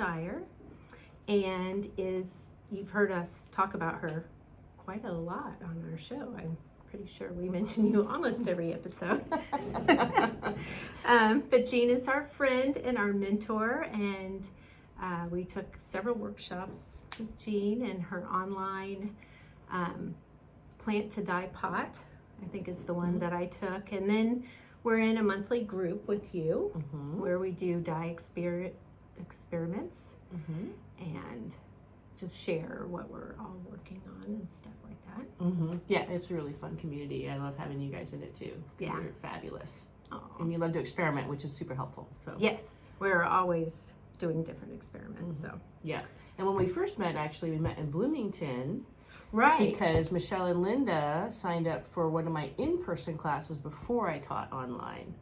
Shire, and you've heard us talk about her quite a lot on our show. I'm pretty sure we mention you almost every episode. But Jean is our friend and our mentor, and we took several workshops with Jean, and her online Plant to Die Pot, I think, is the one that I took. And then we're in a monthly group with you where we do dye experiments and just share what we're all working on and stuff like that. Yeah, it's a really fun community. I love having you guys in it too. Yeah. You're fabulous. Aww. And you love to experiment, which is super helpful. So yes, we're always doing different experiments. So yeah. And when we first met, actually, we met in Bloomington. Right. Because Michelle and Linda signed up for one of my in-person classes before I taught online.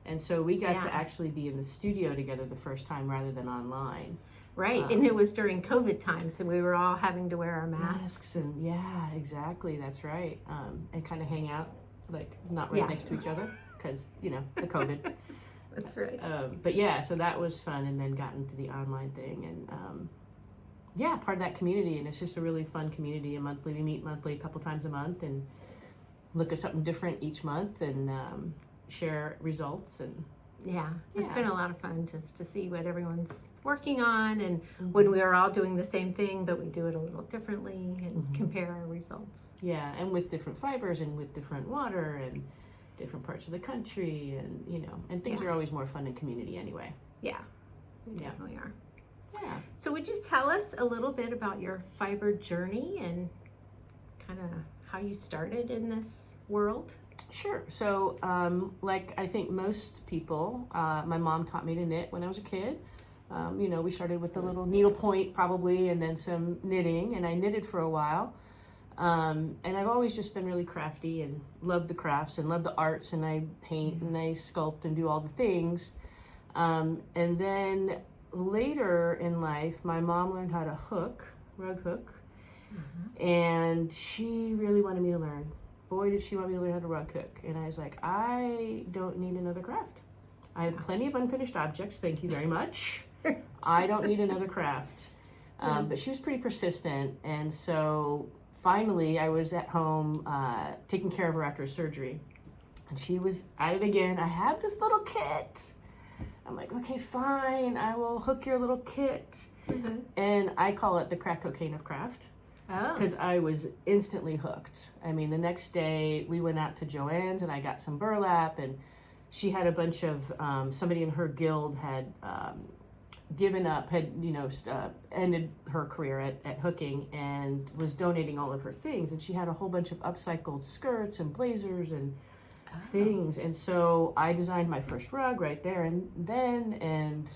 And so we got to actually be in the studio together the first time rather than online. Right. And it was during COVID times, so we were all having to wear our masks. And yeah, exactly. That's right. And kind of hang out, like not right next to each other because, you know, the COVID. That's right. But yeah, so that was fun, and then got into the online thing. And yeah, part of that community, and it's just a really fun community. We meet monthly, a couple times a month, and look at something different each month, and share results. And it's been a lot of fun just to see what everyone's working on, and when we are all doing the same thing, but we do it a little differently, and compare our results. Yeah, and with different fibers, and with different water, and different parts of the country, and you know, and things are always more fun in community anyway. Yeah, they definitely are. Yeah. So would you tell us a little bit about your fiber journey and kind of how you started in this world? Sure. So like I think most people, my mom taught me to knit when I was a kid. You know, we started with the little needlepoint probably, and then some knitting, and I knitted for a while. And I've always just been really crafty and loved the crafts and loved the arts, and I paint and I sculpt and do all the things. And then later in life, my mom learned how to rug hook, and she really wanted me to learn. Boy, did she want me to learn how to rug hook. And I was like, I don't need another craft. I have plenty of unfinished objects, thank you very much. I don't need another craft. But she was pretty persistent, and so finally I was at home taking care of her after surgery, and she was at it again. I have this little kit. I'm like, okay, fine, I will hook your little kit. And I call it the crack cocaine of craft, because I was instantly hooked. I mean, the next day we went out to Joann's and I got some burlap, and she had a bunch of, somebody in her guild had given up, had, you know, ended her career at hooking, and was donating all of her things. And she had a whole bunch of upcycled skirts and blazers and things. And so I designed my first rug right there and then, and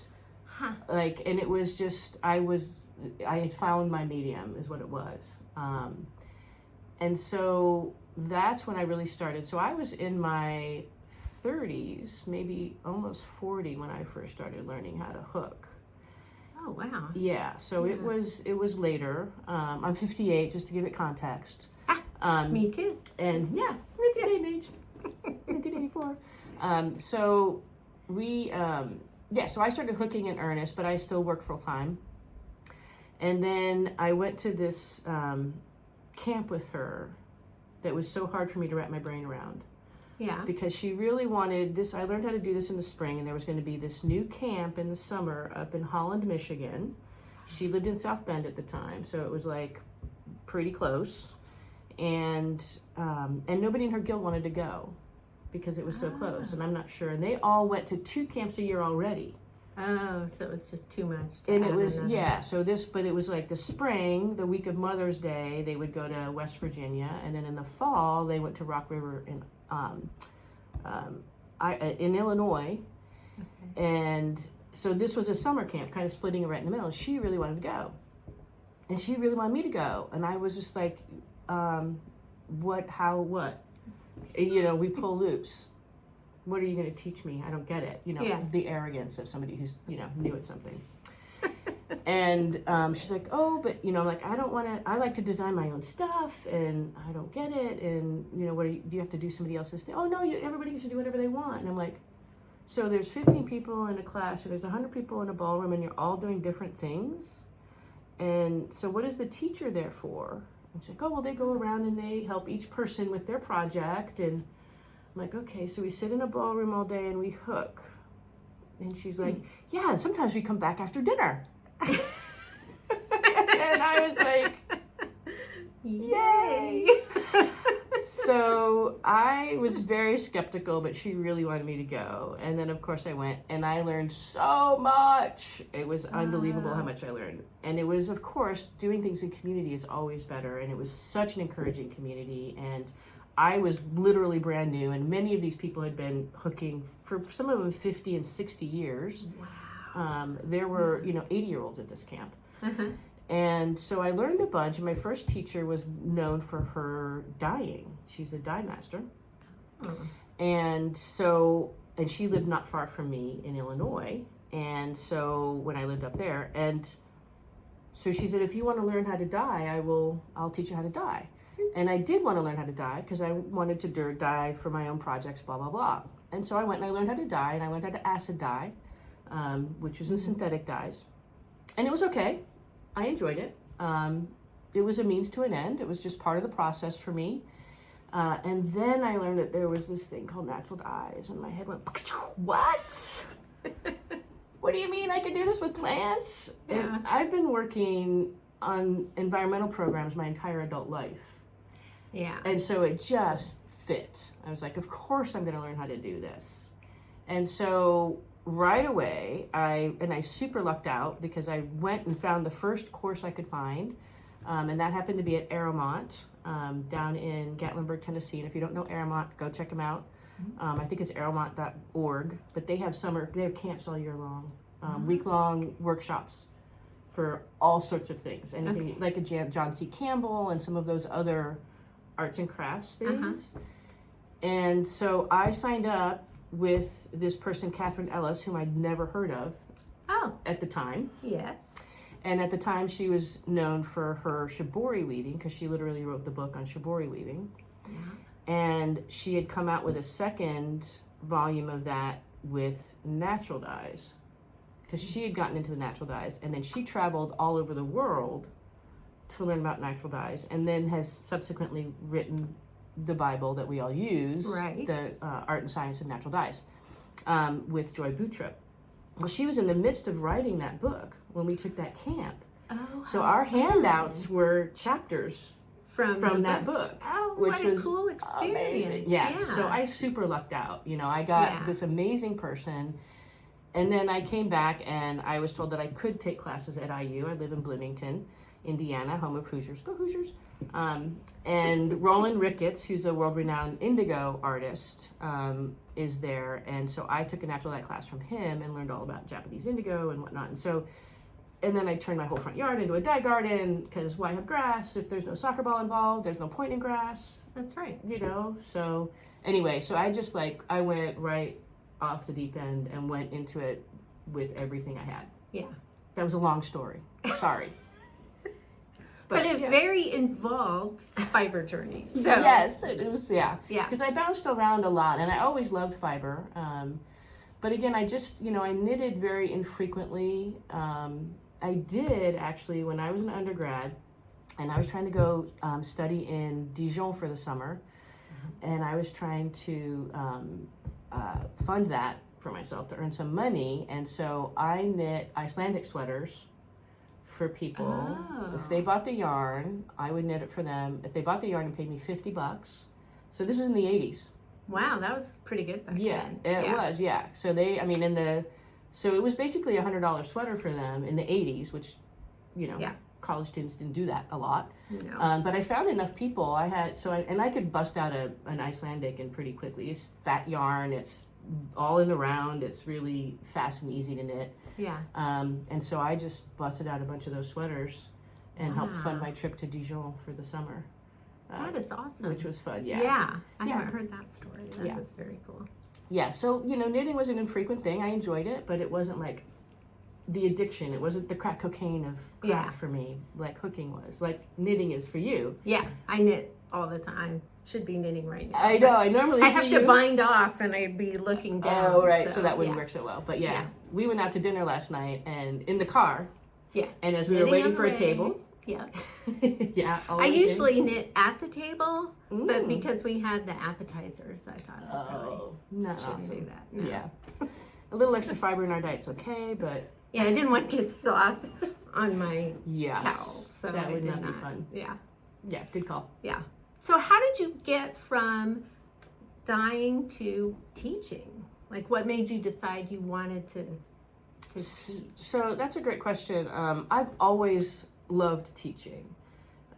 like, and it was just, I had found my medium is what it was. And so that's when I really started. So I was in my 30s, maybe almost 40 when I first started learning how to hook. Oh, wow. Yeah, so it was later. I'm 58, just to give it context. Me too. And yeah, we're the same age. 1984. So we, so I started hooking in earnest, but I still worked full time. And then I went to this camp with her that was so hard for me to wrap my brain around. Yeah. Because she really wanted this. I learned how to do this in the spring, and there was going to be this new camp in the summer up in Holland, Michigan. She lived in South Bend at the time, so it was like pretty close. And nobody in her guild wanted to go because it was so close, and I'm not sure. And they all went to 2 camps a year already. Oh, so it was just too much. And it was, but it was like the spring, the week of Mother's Day, they would go to West Virginia, and then in the fall, they went to Rock River in Illinois. Okay. And so this was a summer camp, kind of splitting it right in the middle, and she really wanted to go. And she really wanted me to go. And I was just like, what? You know, we pull loops. What are you going to teach me? I don't get it. You know, the arrogance of somebody who's, you know, new at something. And she's like, oh, but, you know, like, I don't want to, I like to design my own stuff, and I don't get it. And, you know, do you have to do somebody else's thing? Oh, no, everybody should do whatever they want. And I'm like, So there's 15 people in a class, or there's 100 people in a ballroom, and you're all doing different things. And so what is the teacher there for? And she's like, oh, well, they go around and they help each person with their project. And I'm like, okay, so we sit in a ballroom all day and we hook. And she's like, yeah, and sometimes we come back after dinner. And I was like, yay! So I was very skeptical, but she really wanted me to go. And then, of course, I went, and I learned so much. It was unbelievable how much I learned. And it was, of course, doing things in community is always better. And it was such an encouraging community. And I was literally brand new, and many of these people had been hooking for some of them 50 and 60 years. Wow. There were, 80-year-olds at this camp. Uh-huh. And so I learned a bunch, and my first teacher was known for her dyeing. She's a dye master. Oh. And she lived not far from me in Illinois. And so when I lived up there, and so she said, if you want to learn how to dye, I'll teach you how to dye. And I did want to learn how to dye because I wanted to dye for my own projects, blah, blah, blah. And so I went and I learned how to dye, and I learned how to acid dye, which was in synthetic dyes. And it was okay. I enjoyed it. It was a means to an end. It was just part of the process for me. And then I learned that there was this thing called natural dyes, and my head went, what? What do you mean I can do this with plants? Yeah. And I've been working on environmental programs my entire adult life. Yeah. And so it just fit. I was like, of course I'm going to learn how to do this. And so right away, I super lucked out because I went and found the first course I could find. And that happened to be at Arrowmont down in Gatlinburg, Tennessee. And if you don't know Arrowmont, go check them out. I think it's arrowmont.org, but they have camps all year long, week-long workshops for all sorts of things. Anything like a John C. Campbell and some of those other arts and crafts things. And so I signed up with this person, Catharine Ellis, whom I'd never heard of at the time. Yes. And at the time, she was known for her shibori weaving, because she literally wrote the book on shibori weaving. Yeah. And she had come out with a second volume of that with natural dyes, because she had gotten into the natural dyes. And then she traveled all over the world to learn about natural dyes, and then has subsequently written the Bible that we all use, right. The Art and Science of Natural Dyes, with Joy Boutrup. Well, she was in the midst of writing that book when we took that camp. Oh, so our handouts were chapters from that book. Oh, which what a was cool experience. amazing. Yeah. So I super lucked out. I got this amazing person. And then I came back and I was told that I could take classes at IU. I live in Bloomington, Indiana, home of Hoosiers. Go Hoosiers. And Roland Ricketts, who's a world-renowned indigo artist, is there. And so I took a natural dye class from him and learned all about Japanese indigo and whatnot. And then I turned my whole front yard into a dye garden, because why have grass if there's no soccer ball involved? There's no point in grass. That's right. So anyway, so I went right off the deep end and went into it with everything I had. Yeah. That was a long story. Sorry. But a very involved fiber journey. So. Yes, it was, yeah. Yeah. Because I bounced around a lot, and I always loved fiber. But again, I just, I knitted very infrequently. I did, actually, when I was an undergrad, and I was trying to go study in Dijon for the summer, and I was trying to fund that for myself to earn some money, and so I knit Icelandic sweaters for people. Oh. If they bought the yarn, I would knit it for them. If they bought the yarn and paid me $50, so this was in the 80s. Wow, that was pretty good back then. It was, yeah. So so it was basically a $100 sweater for them in the 80s, which, college students didn't do that a lot. No. But I found enough people. I could bust out an Icelandic and pretty quickly. It's fat yarn. It's all in the round. It's really fast and easy to knit. Yeah. And so I just busted out a bunch of those sweaters and helped fund my trip to Dijon for the summer. That is awesome. Which was fun, yeah. Yeah, I haven't heard that story. That is very cool. Yeah, so, knitting was an infrequent thing. I enjoyed it, but it wasn't like the addiction. It wasn't the crack cocaine of craft for me, like hooking was. Like knitting is for you. Yeah, I knit all the time. Should be knitting right now. I know. I normally I see have to you. bind off, and I'd be looking down. Oh, right. So that wouldn't yeah. work so well. But yeah, Yeah. we went out to dinner last night, and in the car. Yeah. And as we were Knitting waiting on for a the table. Yeah. Yeah. I always usually knit at the table, but Mm. because we had the appetizers, I thought I probably not shouldn't awesome. do that. No. Yeah. A little extra fiber in our diet's okay, but Yeah, I didn't want to get sauce on my yes, towel, so that I would did not be fun. Yeah. Yeah, good call. Yeah. So how did you get from dyeing to teaching? Like, what made you decide you wanted to teach? So that's a great question. I've always loved teaching.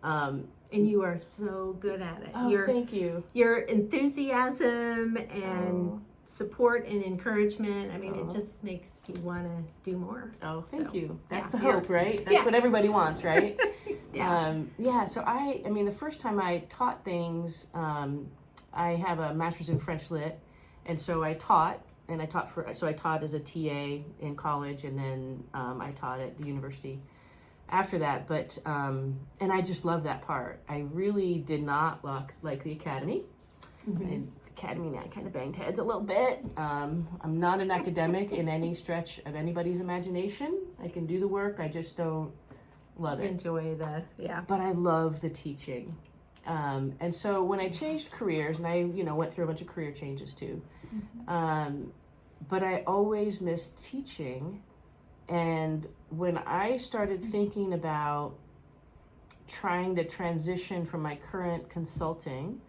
And you are so good at it. Oh, thank you. Your enthusiasm and support and encouragement, I mean, it just makes you want to do more. Oh, thank you. That's yeah, the hope, right? That's what everybody wants, right? Yeah. So I mean, the first time I taught things, I have a master's in French Lit, and so I taught as a TA in college, and then I taught at the university after that. But and I just love that part. I really did not like the academy. Mm-hmm. And academy and I kind of banged heads a little bit. I'm not an academic in any stretch of anybody's imagination. I can do the work, I just don't love it. Enjoy But I love the teaching. And so when I changed careers, and I went through a bunch of career changes too, but I always missed teaching. And when I started thinking about trying to transition from my current consulting,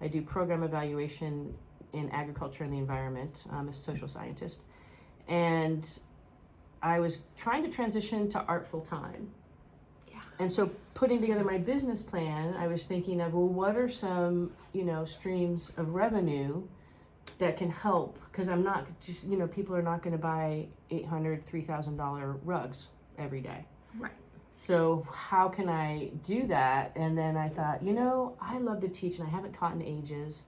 I do program evaluation in agriculture and the environment. I'm a social scientist. And I was trying to transition to art full time. Yeah. And so putting together my business plan, I was thinking of, well, what are some, streams of revenue that can help? Because I'm not just, people are not going to buy $800, $3,000 rugs every day. Right. So how can I do that? And then I thought, I love to teach, and I haven't taught in ages.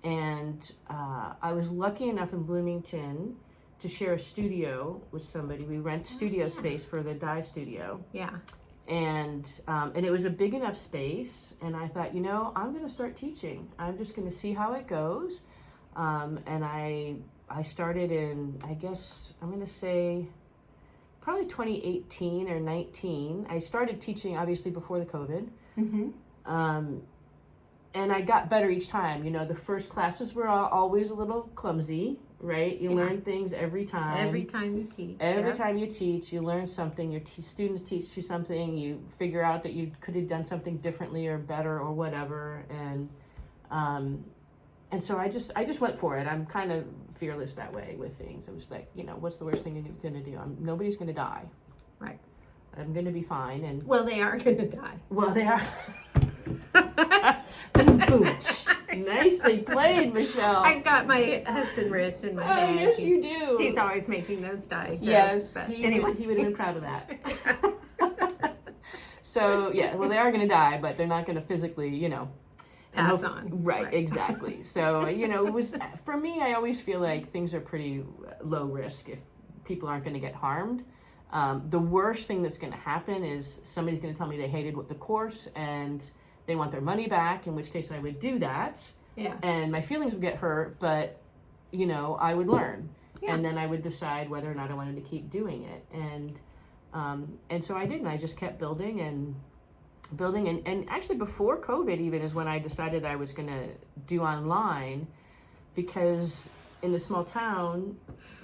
And I was lucky enough in Bloomington to share a studio with somebody. We rent studio space for the dye studio. Yeah. And it was a big enough space. And I thought, I'm going to start teaching. I'm just going to see how it goes. And I started in, I guess, I'm going to say, probably 2018 or 19. I started teaching obviously before the COVID. Mm-hmm. And I got better each time. The first classes were always a little clumsy, right? You learn things every time. Every time you teach. Every time you teach, you learn something. Your students teach you something. You figure out that you could have done something differently or better or whatever. And so I just went for it. I'm kind of fearless that way with things. I'm just like, what's the worst thing you're going to do? Nobody's going to die. Right. I'm going to be fine. And well, they are going to die. Well, they are. Boom. Nicely played, Michelle. I've got my husband Rich in my head. Yes, you do. He's always making those die jokes. Yes, but he anyway. would have been proud of that. So, well, they are going to die, but they're not going to physically, pass on. Right, exactly. So, it was, for me, I always feel like things are pretty low risk if people aren't going to get harmed. The worst thing that's going to happen is somebody's going to tell me they hated the course and they want their money back, in which case I would do that. Yeah. And my feelings would get hurt, but, I would learn. Yeah. And then I would decide whether or not I wanted to keep doing it. And so I did, and I just kept building. And actually before COVID even is when I decided I was going to do online, because in a small town,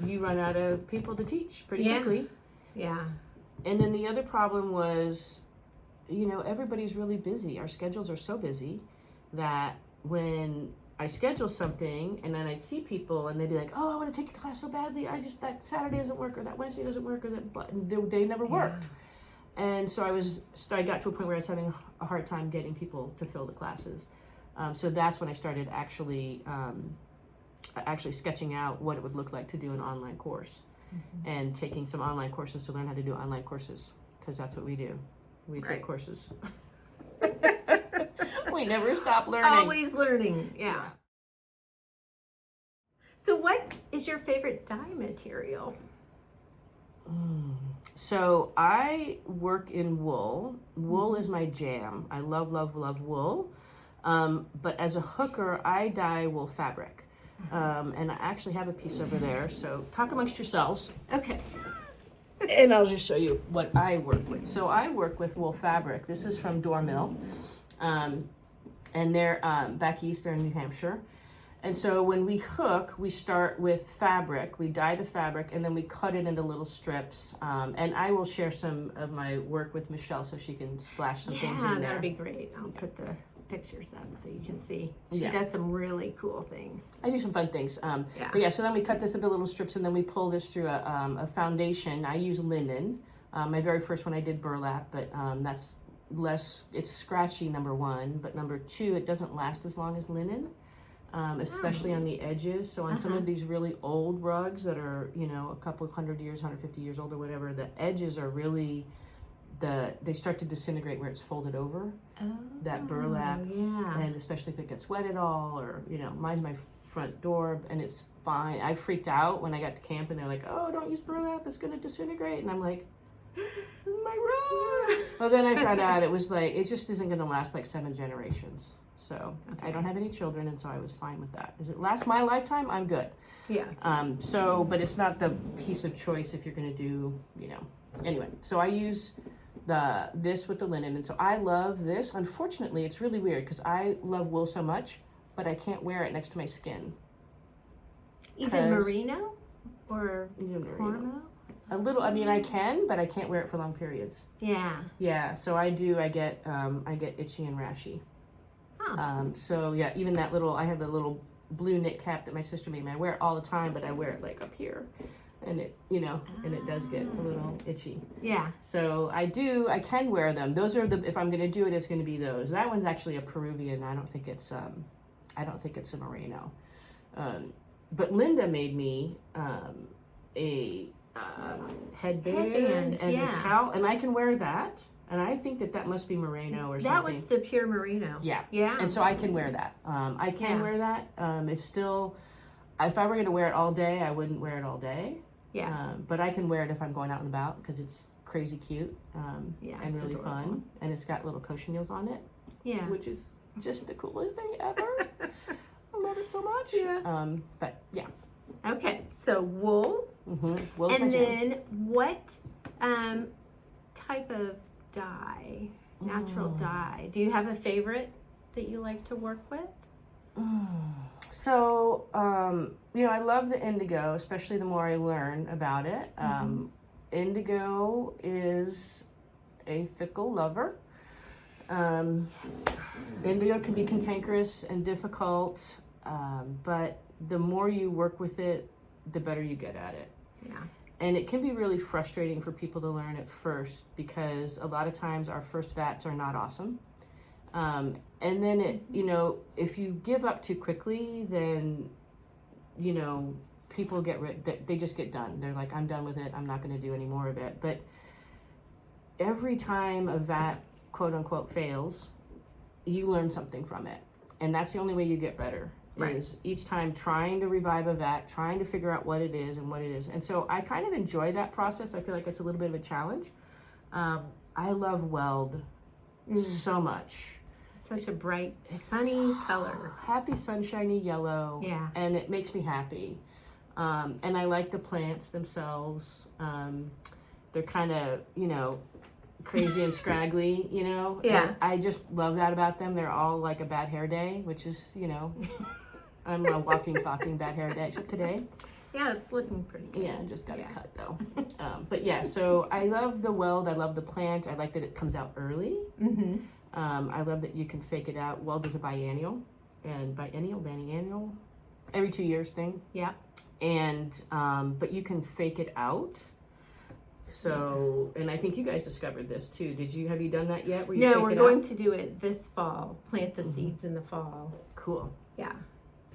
you run out of people to teach pretty quickly. Yeah. And then the other problem was, everybody's really busy. Our schedules are so busy that when I schedule something and then I'd see people and they'd be like, oh, I want to take your class so badly. that Saturday doesn't work, or that Wednesday doesn't work, or they never worked. And so I got to a point where I was having a hard time getting people to fill the classes. So that's when I started actually sketching out what it would look like to do an online course, and taking some online courses to learn how to do online courses, because that's what we do. We take courses. We never stop learning. Always learning, yeah. So what is your favorite dye material? So I work in wool. Wool is my jam. I love, love, love wool. But as a hooker, I dye wool fabric. And I actually have a piece over there. So talk amongst yourselves. Okay. And I'll just show you what I work with. So I work with wool fabric. This is from Dorr Mill. And they're back east, they're in New Hampshire. And so when we hook, we start with fabric, we dye the fabric, and then we cut it into little strips. And I will share some of my work with Michelle so she can splash some things in there. Yeah, that'd be great. I'll put the pictures up so you can see. She Yeah. does some really cool things. I do some fun things. Yeah. But yeah, so then we cut this into little strips, and then we pull this through a foundation. I use linen. My very first one I did burlap, but that's less, it's scratchy, number one, but number two, it doesn't last as long as linen. Especially on the edges. So on some of these really old rugs that are, you know, a couple of 100 years, 150 years old or whatever, the edges are really, they start to disintegrate where it's folded over. That burlap. Yeah. And especially if it gets wet at all, or, you know, mine's my front door and it's fine. I freaked out when I got to camp and they're like, oh, don't use burlap, it's going to disintegrate. And I'm like, this is my rug. Well, then I found out it was like, it just isn't going to last like 7 generations. So I don't have any children, and so I was fine with that. Does it last my lifetime? I'm good. Yeah. So, but it's not the piece of choice if you're going to do, you know. Anyway, so I use this with the linen, and so I love this. Unfortunately, it's really weird because I love wool so much, but I can't wear it next to my skin. Even merino or cornmeal? A little. I mean, I can, but I can't wear it for long periods. Yeah. Yeah. So I do. I get itchy and rashy. So yeah, even that little, I have a little blue knit cap that my sister made me. I wear it all the time, but I wear it like up here, and it, you know, and it does get a little itchy. Yeah. So I can wear them. Those are the, if I'm going to do it, it's going to be those. That one's actually a Peruvian. I don't think it's a merino. But Linda made me a headband and a cowl, and I can wear that. And I think that must be merino or something. That was the pure merino. Yeah. Yeah. And so I can wear that. I can wear that. It's still, if I were going to wear it all day, I wouldn't wear it all day. Yeah. But I can wear it if I'm going out and about because it's crazy cute and really adorable. fun. And it's got little cochineals on it. Yeah. Which is just the coolest thing ever. I love it so much. Yeah. But yeah. Okay. So wool. Wool's and my jam. then what type of dye, natural dye, do you have a favorite that you like to work with? So, you know, I love the indigo, especially the more I learn about it. Indigo is a fickle lover. Indigo can be cantankerous and difficult, but the more you work with it, the better you get at it. Yeah. And it can be really frustrating for people to learn at first because a lot of times our first vats are not awesome. And then it, you know, if you give up too quickly, then, you know, people they just get done. They're like, I'm done with it. I'm not going to do any more of it. But every time a vat, quote unquote, fails, you learn something from it. And that's the only way you get better. Right. Is each time trying to revive a vat, trying to figure out what it is and what it is. And so I kind of enjoy that process. I feel like it's a little bit of a challenge. I love weld so much. It's such a bright, sunny color. Happy, sunshiny yellow. Yeah. And it makes me happy. And I like the plants themselves. They're kind of, you know, crazy and scraggly, you know. Yeah. And I just love that about them. They're all like a bad hair day, which is, you know, I'm a walking, talking bad hair day, except today. Yeah, it's looking pretty good. Yeah, just got it cut though. But yeah, so I love the weld. I love the plant. I like that it comes out early. I love that you can fake it out. Weld is a biennial, and biennial, every 2 years thing. Yeah. And but you can fake it out. So, and I think you guys discovered this too. Have you done that yet? No, we're going to do it this fall. Plant the seeds in the fall. Cool. Yeah.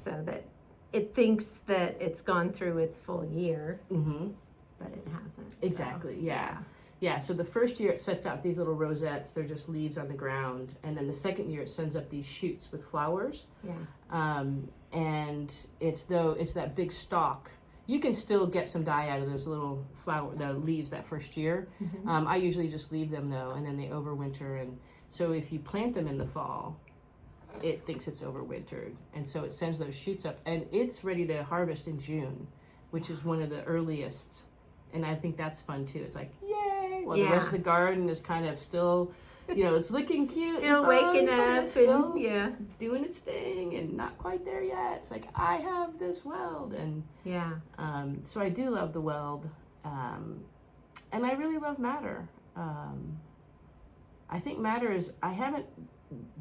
So that it thinks that it's gone through its full year, but it hasn't. Exactly. So, Yeah. Yeah. So the first year it sets out these little rosettes. They're just leaves on the ground. And then the second year it sends up these shoots with flowers. Yeah. And it's that big stalk. You can still get some dye out of those little the leaves that first year. I usually just leave them though, and then they overwinter. And so if you plant them in the fall, it thinks it's overwintered, and so it sends those shoots up, and it's ready to harvest in June, which is one of the earliest, and I think that's fun too. It's like, yay, while the rest of the garden is kind of still, it's looking cute, still and fun, waking but up, it's still and doing its thing, and not quite there yet. It's like, I have this weld, and so I do love the weld, and I really love madder. I think madder is, I haven't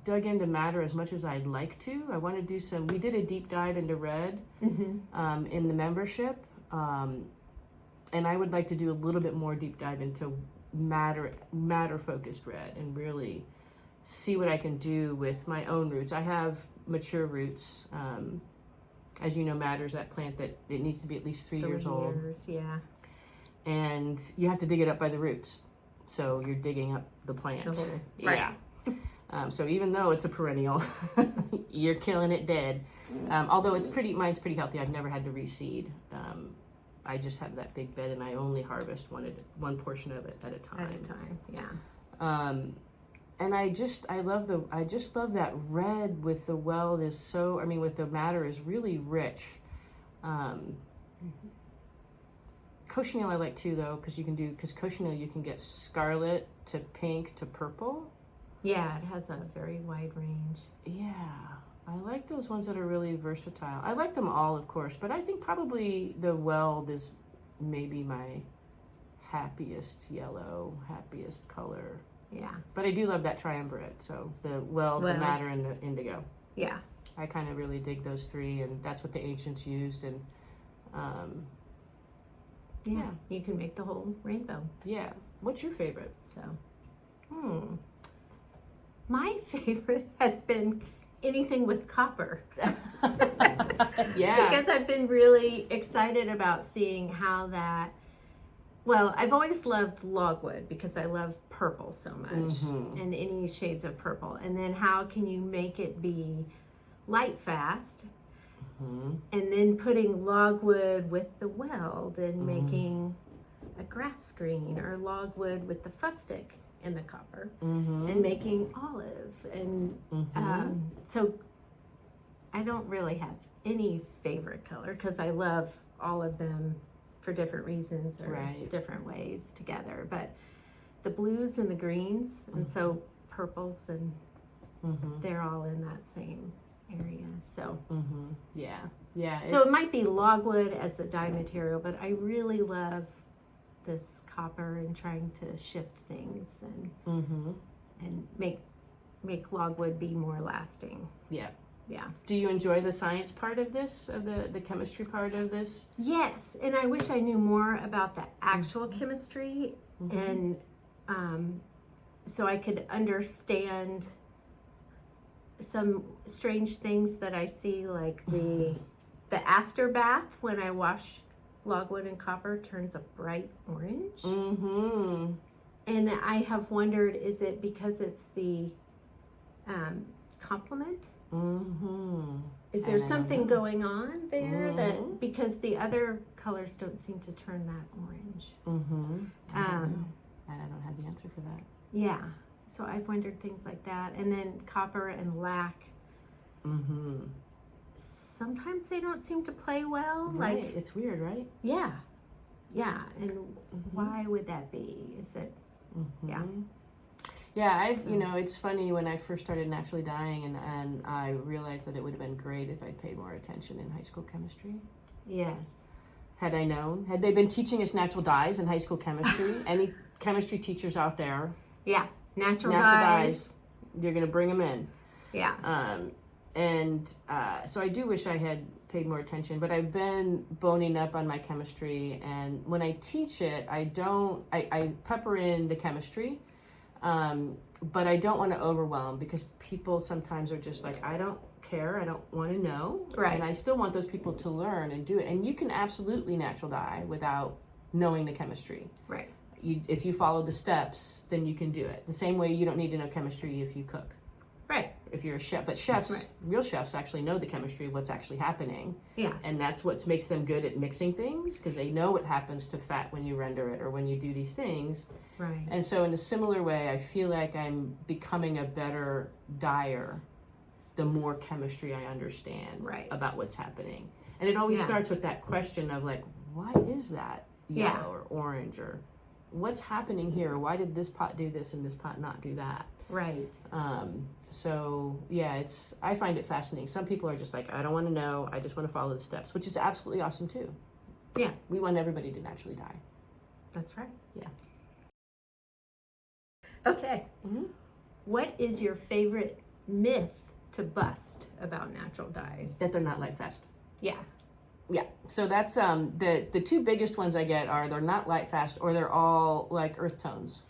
dug into madder as much as I'd like to. I want to do we did a deep dive into red in the membership, and I would like to do a little bit more deep dive into madder focused red and really see what I can do with my own roots. I have mature roots. As you know, madder's that plant that it needs to be at least 3 years old. Yeah. And you have to dig it up by the roots. So you're digging up the plant. Right. Yeah. So even though it's a perennial, you're killing it dead. Although mine's pretty healthy. I've never had to reseed. I just have that big bed, and I only harvest one portion of it at a time. Yeah. And I just love that red with the weld with the madder is really rich. Cochineal I like too, though, because cochineal you can get scarlet to pink to purple. Yeah, it has a very wide range. Yeah, I like those ones that are really versatile. I like them all, of course, but I think probably the weld is maybe my happiest yellow, happiest color. Yeah. But I do love that triumvirate, so the weld, the madder, and the indigo. Yeah. I kind of really dig those three, and that's what the ancients used, and yeah, you can make the whole rainbow. Yeah. What's your favorite? My favorite has been anything with copper. Yeah. Because I've been really excited about seeing how that, I've always loved logwood because I love purple so much, and any shades of purple. And then how can you make it be light fast? And then putting logwood with the weld and making a grass screen, or logwood with the fustic and the copper, and making olive. And so I don't really have any favorite color because I love all of them for different reasons or different ways together. But the blues and the greens, and so purples, and they're all in that same area. So so it might be logwood as a dye material, but I really love this copper and trying to shift things and make logwood be more lasting. Yeah. Yeah. Do you enjoy the science part of this, of the chemistry part of this? Yes, and I wish I knew more about the actual chemistry, and so I could understand some strange things that I see, like the afterbath when I wash logwood and copper turns a bright orange. And I have wondered, is it because it's the complement? Is there something going on there that, because the other colors don't seem to turn that orange? I don't have the answer for that. Yeah. So I've wondered things like that. And then copper and lac. Sometimes they don't seem to play well. Right. Like, it's weird, right? Yeah. Yeah. And why would that be? Is it? Yeah. Yeah, it's funny, when I first started naturally dyeing, and I realized that it would have been great if I'd paid more attention in high school chemistry. Yes. Had I known. Had they been teaching us natural dyes in high school chemistry, any chemistry teachers out there? Yeah. Natural dyes. You're going to bring them in. Yeah. So I do wish I had paid more attention, but I've been boning up on my chemistry, and when I teach it, I pepper in the chemistry, but I don't want to overwhelm, because people sometimes are just like, I don't care, I don't want to know. Right. And I still want those people to learn and do it. And you can absolutely natural dye without knowing the chemistry. Right. If you follow the steps, then you can do it. The same way you don't need to know chemistry if you cook. Right. If you're a chef. But chefs, real chefs, actually know the chemistry of what's actually happening. Yeah. And that's what makes them good at mixing things, because they know what happens to fat when you render it or when you do these things. Right. And so in a similar way, I feel like I'm becoming a better dyer the more chemistry I understand Right. about what's happening. And it always Yeah. starts with that question of like, why is that yellow or orange, or what's happening here? Why did this pot do this and this pot not do that? Right. So yeah, I find it fascinating. Some people are just like, I don't want to know, I just want to follow the steps, which is absolutely awesome too. Yeah. We want everybody to naturally die. That's right. Yeah. Okay. Mhm. What is your favorite myth to bust about natural dyes? That they're not light fast. Yeah. Yeah, so that's the two biggest ones I get are they're not light fast, or they're all like earth tones.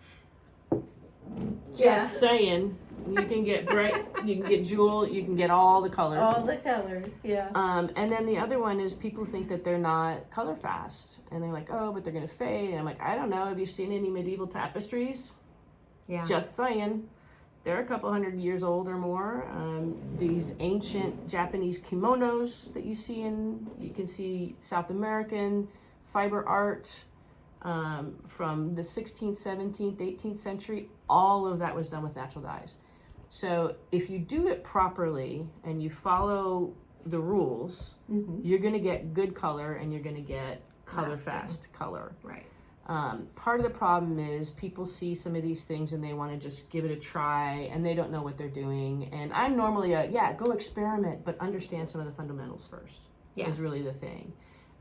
Yeah. Just saying, you can get bright, you can get jewel, you can get all the colors. All the colors, yeah. And then the other one is people think that they're not color fast, and they're like, oh, but they're gonna fade. And I'm like, I don't know. Have you seen any medieval tapestries? Yeah. Just saying. They're a couple hundred years old or more. These ancient Japanese kimonos that you can see South American fiber art from the 16th, 17th, 18th century. All of that was done with natural dyes. So if you do it properly and you follow the rules, you're going to get good color and you're going to get color Lasting. fast color. Right. Part of the problem is people see some of these things and they want to just give it a try and they don't know what they're doing. And I'm normally go experiment, but understand some of the fundamentals first. Yeah. Is really the thing.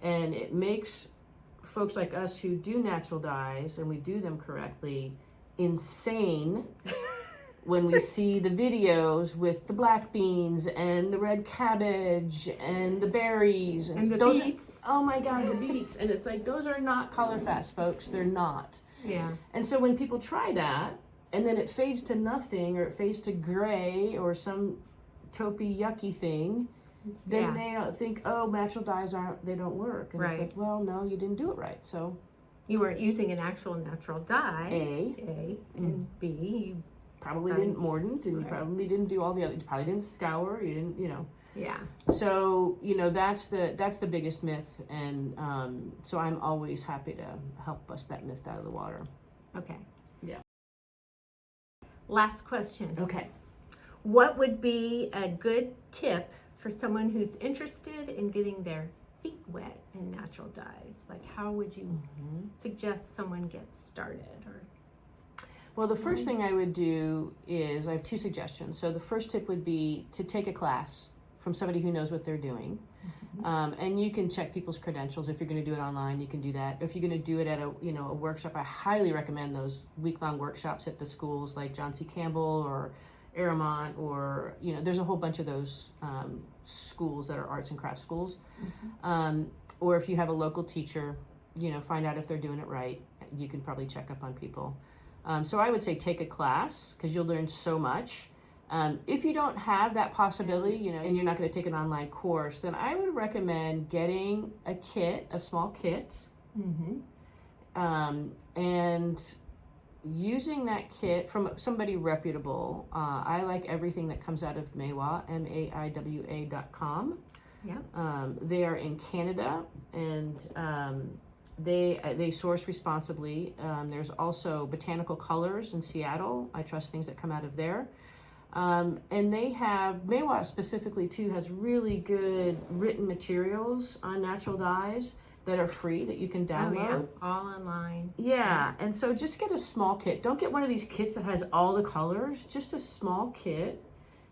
And it makes folks like us who do natural dyes and we do them correctly insane when we see the videos with the black beans and the red cabbage and the berries And the those beets. Oh my God, the beets. And it's like, those are not color fast, folks. They're not. Yeah. And so when people try that and then it fades to nothing or it fades to gray or some taupey yucky thing, then they think, oh, natural dyes they don't work. And Right. it's like, well, no, you didn't do it right. So You weren't using an actual natural dye. A, And B, you probably didn't mordant, and you Right. probably didn't do all the other, you probably didn't scour, you didn't, yeah. So, that's the biggest myth. And so I'm always happy to help bust that myth out of the water. Okay. Yeah. Last question. Okay. What would be a good tip for someone who's interested in getting their feet wet in natural dyes? Like, how would you suggest someone get started? Or Well, the first thing I would do is, I have two suggestions. So the first tip would be to take a class from somebody who knows what they're doing. And you can check people's credentials. If you're going to do it online, you can do that. If you're going to do it at a workshop, I highly recommend those week-long workshops at the schools like John C. Campbell or Arrowmont, or there's a whole bunch of those schools that are arts and crafts schools. Or if you have a local teacher, find out if they're doing it right. You can probably check up on people. So I would say take a class, because you'll learn so much. If you don't have that possibility, and you're not going to take an online course, then I would recommend getting a kit, a small kit, and using that kit from somebody reputable. I like everything that comes out of Maiwa, MAIWA.com. yeah. They are in Canada, and they source responsibly. There's also Botanical Colors in Seattle. I trust things that come out of there. And they have, Maiwa specifically too, has really good written materials on natural dyes that are free that you can download. All online. Yeah, and so just get a small kit. Don't get one of these kits that has all the colors. Just a small kit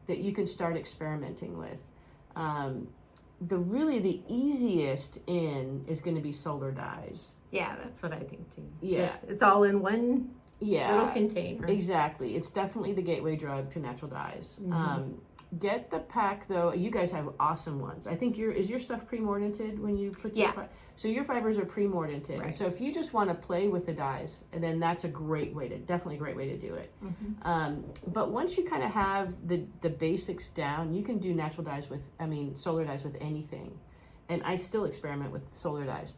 that you can start experimenting with. The easiest in is going to be solar dyes. Yeah, that's what I think too. Yeah. It's all in one Yeah, little container. exactly. It's definitely the gateway drug to natural dyes. Get the pack though. You guys have awesome ones. I think is your stuff pre-mordanted when you put your so your fibers are pre-mordanted. Right. And so if you just want to play with the dyes, and then that's definitely a great way to do it. But once you kind of have the basics down, you can do solar dyes with anything. And I still experiment with solar dyes.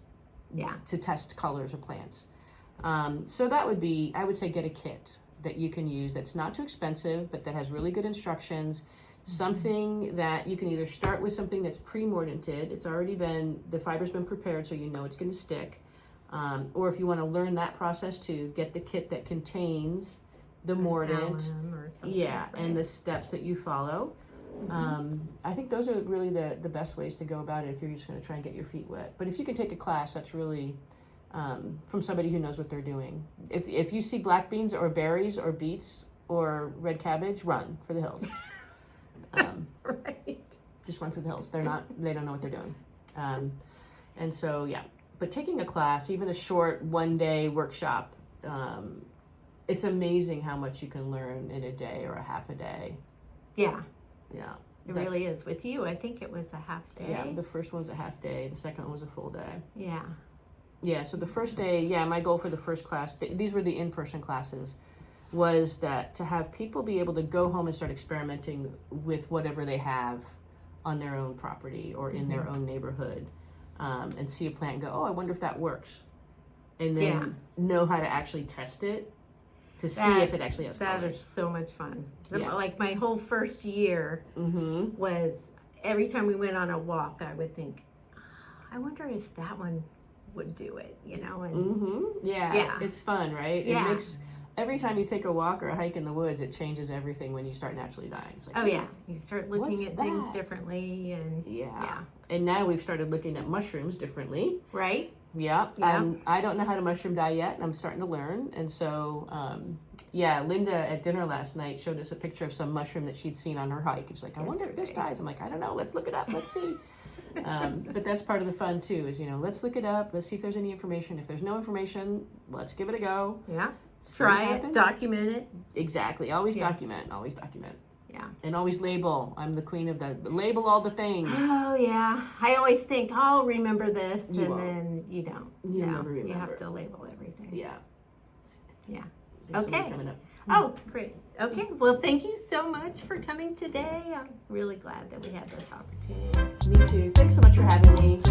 Yeah. To test colors of plants. So that would be, I would say, get a kit that you can use that's not too expensive, but that has really good instructions. Something that you can either start with something that's pre-mordanted. It's already the fiber's been prepared, so it's going to stick. Or if you want to learn that process too, get the kit that contains the mordant. Or something, Yeah, right. and the steps that you follow. I think those are really the best ways to go about it if you're just going to try and get your feet wet. But if you can take a class, that's really from somebody who knows what they're doing. If you see black beans or berries or beets or red cabbage, run for the hills. Right. Just run for the hills. They don't know what they're doing. And so, yeah. But taking a class, even a short one-day workshop, it's amazing how much you can learn in a day or a half a day. Yeah. Yeah. It really is. With you, I think it was a half day. Yeah, the first one's a half day. The second one was a full day. Yeah. Yeah, so the first day, my goal for the first class, these were the in-person classes, was that to have people be able to go home and start experimenting with whatever they have on their own property or in their own neighborhood, and see a plant and go, oh, I wonder if that works. And then know how to actually test it to see if it actually has colors. That is so much fun. Yeah. Like my whole first year was every time we went on a walk, I would think, I wonder if that one would do it, you know? And Yeah, it's fun, right? Yeah. It makes, every time you take a walk or a hike in the woods, it changes everything when you start naturally dying. It's like, oh yeah, you start looking what's at things that? differently, and Yeah. And now we've started looking at mushrooms differently. right? Yeah. Yeah. I don't know how to mushroom dye yet, and I'm starting to learn. And so, Linda at dinner last night showed us a picture of some mushroom that she'd seen on her hike. And she's like, I wonder if this dyes. I'm like, I don't know. Let's look it up. Let's see. But that's part of the fun too, is, let's look it up. Let's see if there's any information. If there's no information, let's give it a go. Yeah. See what Try it, happens. document it. Exactly. Always document. Always document. Yeah. And always label. I'm the queen of the label all the things. Oh yeah. I always think I'll remember this, You and won't. then you don't. You No, never remember. You have to label everything. Yeah. Yeah. There's something Okay. coming up. Oh, great. Okay. Well, thank you so much for coming today. I'm really glad that we had this opportunity. Me too. Thanks so much for having me.